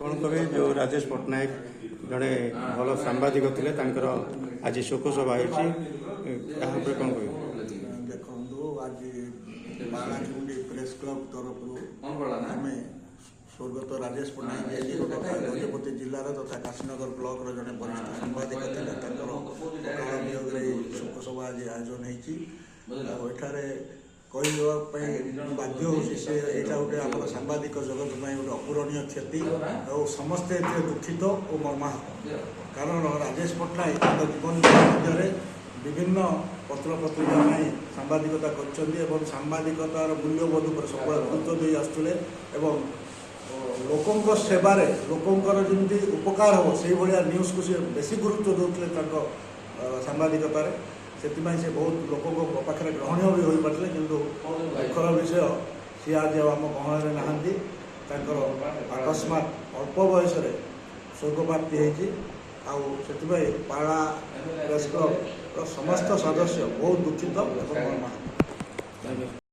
कौन कहे जो राजेश पट्टनायक जड़े भल सांबादिक थे आज शोकसभा कौन कहे देखो आज बालाचुंडी प्रेस क्लब तरफ आम स्वर्गत राजेश पट्टनायक गजपति जिलार तथा काशीनगर ब्लॉक जड़े वरिष्ठ सांबादिक थे वियोग शोकसभा आज आयोजन होठारे कहवाई बाध्य होटा गोटे आम सांबादिक जगत में गोटे अपूरणीय क्षति और समस्ते दुखित और मर्माहत कारण राजेश पट्टनायक जीवन मध्य विभिन्न पत्र पत्रिका सांबादिकता कर सांबादिकतार मूल्यबोध पर सब गुरुत्व दे आसुले लोकों सेवार लोकंर जमी उपकार हम से भाया न्यूज को सी बेसी गुरुत्व दूसरे सांबादिकतार से बहुत लोकों पाखे ग्रहणीय भी हो पारे कि दुखर विषय सी आज आम गहन नहांती अकस्मात अल्प बयस स्वर्गप्राप्ति होती से पाड़ा प्रेस क्लब समस्त सदस्य बहुत दुखित और मर्माहत।